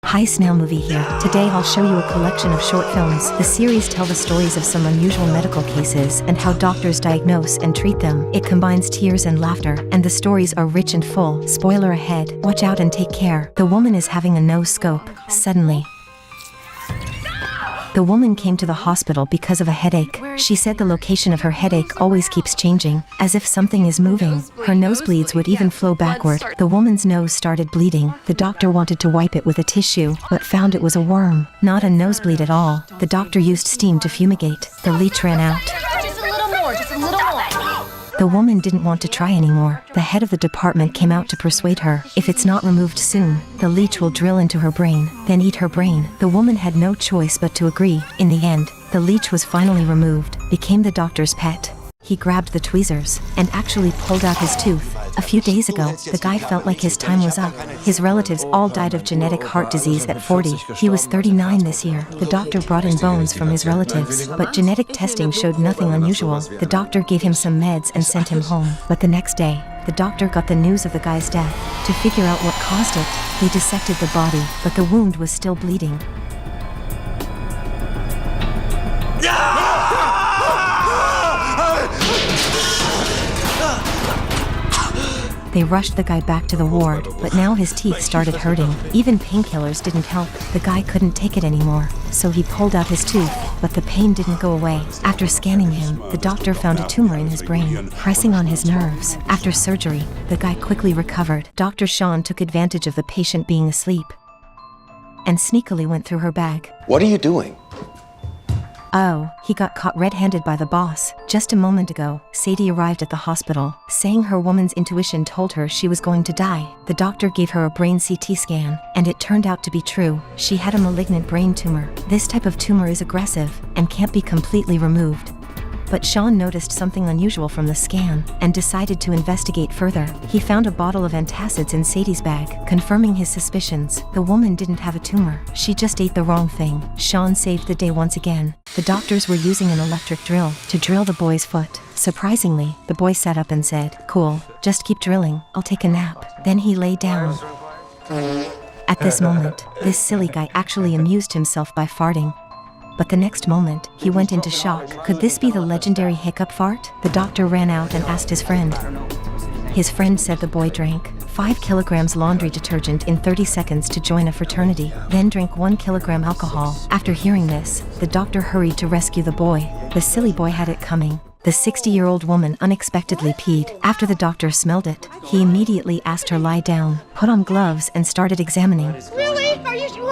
Hi, Snail Movie here. Today I'll show you a collection of short films. The series tell the stories of some unusual medical cases and how doctors diagnose and treat them. It combines tears and laughter, and the stories are rich and full. Spoiler ahead. Watch out and take care. The woman is having a nose scope. Suddenly, the woman came to the hospital because of a headache. She said the location of her headache always keeps changing, as if something is moving. Her nosebleeds would even flow backward. The woman's nose started bleeding. The doctor wanted to wipe it with a tissue, but found it was a worm, not a nosebleed at all. The doctor used steam to fumigate. The leech ran out. Just a little more, just a little more. The woman didn't want to try anymore. The head of the department came out to persuade her, if it's not removed soon, the leech will drill into her brain, then eat her brain. The woman had no choice but to agree. In the end, the leech was finally removed, became the doctor's pet. He grabbed the tweezers, and actually pulled out his tooth. A few days ago, the guy felt like his time was up. His relatives all died of genetic heart disease at 40. He was 39 this year. The doctor brought in bones from his relatives, but genetic testing showed nothing unusual. The doctor gave him some meds and sent him home. But the next day, the doctor got the news of the guy's death. To figure out what caused it, they dissected the body, but the wound was still bleeding. They rushed the guy back to the ward, but now his teeth started hurting. Even painkillers didn't help. The guy couldn't take it anymore, so he pulled out his tooth, but the pain didn't go away. After scanning him, the doctor found a tumor in his brain, pressing on his nerves. After surgery, the guy quickly recovered. Dr. Sean took advantage of the patient being asleep and sneakily went through her bag. What are you doing? Oh, he got caught red-handed by the boss. Just a moment ago, Sadie arrived at the hospital, saying her woman's intuition told her she was going to die. The doctor gave her a brain CT scan, and it turned out to be true. She had a malignant brain tumor. This type of tumor is aggressive and can't be completely removed. But Sean noticed something unusual from the scan and decided to investigate further. He found a bottle of antacids in Sadie's bag, confirming his suspicions. The woman didn't have a tumor. She just ate the wrong thing. Sean saved the day once again. The doctors were using an electric drill to drill the boy's foot. Surprisingly, the boy sat up and said, "Cool, just keep drilling. I'll take a nap." Then he lay down. At this moment, this silly guy actually amused himself by farting. But the next moment, he went into shock. Could this be the legendary hiccup fart? The doctor ran out and asked his friend. His friend said the boy drank 5 kilograms laundry detergent in 30 seconds to join a fraternity, then drank 1 kilogram alcohol. After hearing this, the doctor hurried to rescue the boy. The silly boy had it coming. The 60-year-old woman unexpectedly peed. After the doctor smelled it, he immediately asked her lie down, put on gloves, and started examining. Really? Are you sure?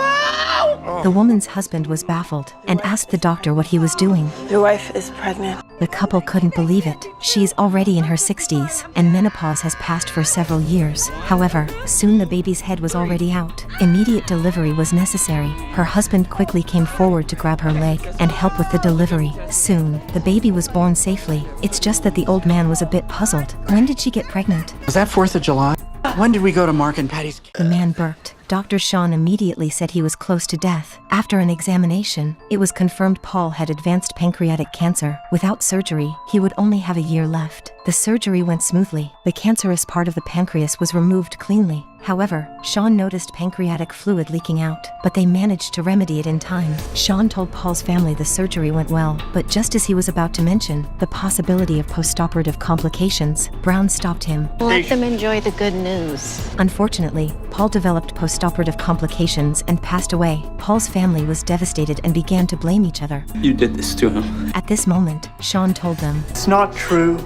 The woman's husband was baffled and asked the doctor what he was doing. Your wife is pregnant. The couple couldn't believe it. She's already in her 60s, and menopause has passed for several years. However, soon the baby's head was already out. Immediate delivery was necessary. Her husband quickly came forward to grab her leg and help with the delivery. Soon, the baby was born safely. It's just that the old man was a bit puzzled. When did she get pregnant? Was that 4th of July? When did we go to Mark and Patty's? The man burped. Dr. Sean immediately said he was close to death. After an examination, it was confirmed Paul had advanced pancreatic cancer. Without surgery, he would only have a year left. The surgery went smoothly. The cancerous part of the pancreas was removed cleanly. However, Sean noticed pancreatic fluid leaking out, but they managed to remedy it in time. Sean told Paul's family the surgery went well, but just as he was about to mention the possibility of postoperative complications, Brown stopped him. Let them enjoy the good news. Unfortunately, Paul developed postoperative complications and passed away. Paul's family was devastated and began to blame each other. You did this to him. At this moment, Sean told them. It's not true.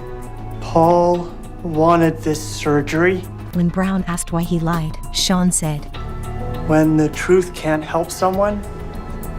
Paul wanted this surgery. When Brown asked why he lied, Sean said, When the truth can't help someone,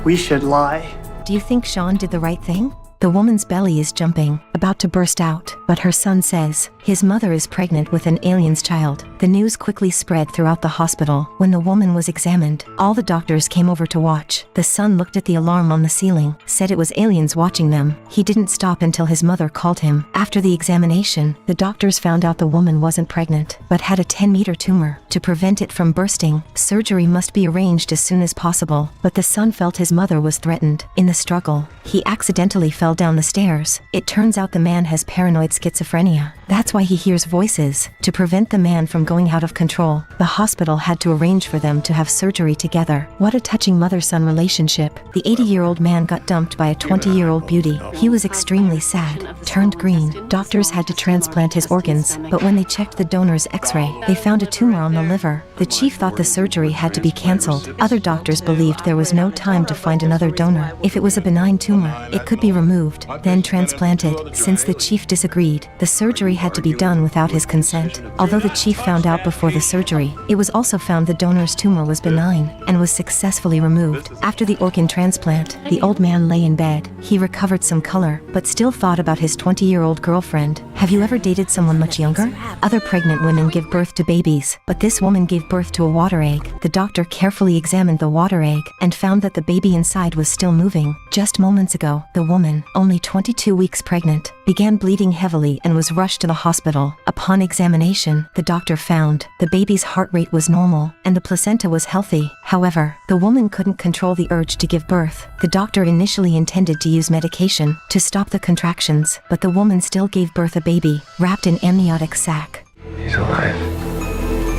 we should lie. "Do you think Sean did the right thing?" The woman's belly is jumping, about to burst out, but her son says his mother is pregnant with an alien's child. The news quickly spread throughout the hospital. When the woman was examined, all the doctors came over to watch. The son looked at the alarm on the ceiling, said it was aliens watching them. He didn't stop until his mother called him. After the examination, the doctors found out the woman wasn't pregnant, but had a 10-meter tumor. To prevent it from bursting, surgery must be arranged as soon as possible. But the son felt his mother was threatened. In the struggle, he accidentally fell fell down the stairs. It turns out the man has paranoid schizophrenia. That's why he hears voices. To prevent the man from going out of control, the hospital had to arrange for them to have surgery together. What a touching mother-son relationship. The 80-year-old man got dumped by a 20-year-old beauty. He was extremely sad, turned green. Doctors had to transplant his organs, but when they checked the donor's x-ray, they found a tumor on the liver. The chief thought the surgery had to be cancelled. Other doctors believed there was no time to find another donor. If it was a benign tumor, it could be removed, then transplanted. Since the chief disagreed, the surgery had to be done without his consent. Although the chief found out before the surgery, it was also found the donor's tumor was benign and was successfully removed. After the organ transplant, the old man lay in bed. He recovered some color, but still thought about his 20-year-old girlfriend. Have you ever dated someone much younger? Other pregnant women give birth to babies, but this woman gave birth to a water egg. The doctor carefully examined the water egg and found that the baby inside was still moving. Just moments ago, the woman, only 22 weeks pregnant, began bleeding heavily and was rushed to the hospital. Upon examination, the doctor found the baby's heart rate was normal and the placenta was healthy. However, the woman couldn't control the urge to give birth. The doctor initially intended to use medication to stop the contractions, but the woman still gave birth a baby wrapped in amniotic sac. He's alive.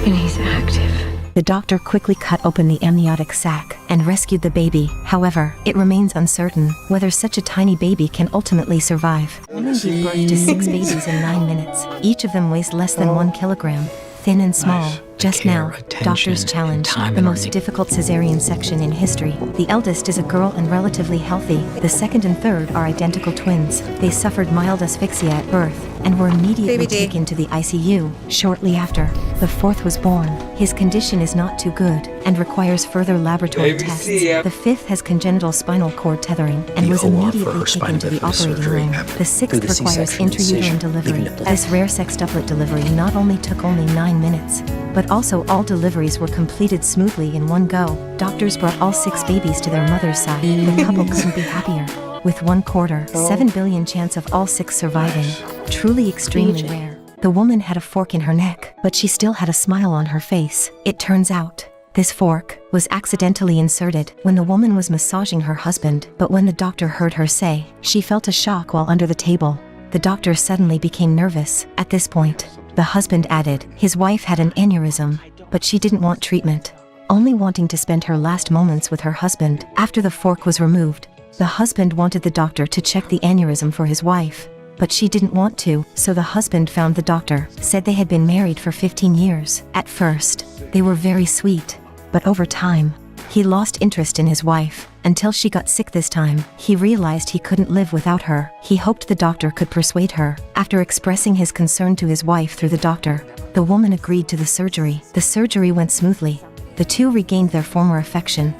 And he's active. The doctor quickly cut open the amniotic sac and rescued the baby. However, it remains uncertain whether such a tiny baby can ultimately survive. The woman gave birth to 6 babies in 9 minutes. Each of them weighs less than 1 kilogram, thin and small. Just now, doctors challenged the most difficult cesarean section in history. The eldest is a girl and relatively healthy. The second and third are identical twins. They suffered mild asphyxia at birth and were immediately taken to the ICU shortly after. The fourth was born. His condition is not too good and requires further laboratory tests. The fifth has congenital spinal cord tethering and was immediately taken to the operating room. The sixth requires intrauterine delivery. This rare sextuplet delivery not only took only 9 minutes, but also all deliveries were completed smoothly in one go. Doctors brought all 6 babies to their mother's side. The couple couldn't be happier. With 1/4, 7 billion chance of all 6 surviving. Truly extremely rare. The woman had a fork in her neck, but she still had a smile on her face. It turns out, this fork was accidentally inserted when the woman was massaging her husband, but when the doctor heard her say, she felt a shock while under the table. The doctor suddenly became nervous. At this point, the husband added, his wife had an aneurysm, but she didn't want treatment, only wanting to spend her last moments with her husband. After the fork was removed, the husband wanted the doctor to check the aneurysm for his wife, but she didn't want to, so the husband found the doctor, said they had been married for 15 years. At first, they were very sweet, but over time, he lost interest in his wife, until she got sick this time. He realized he couldn't live without her. He hoped the doctor could persuade her. After expressing his concern to his wife through the doctor, the woman agreed to the surgery. The surgery went smoothly. The two regained their former affection.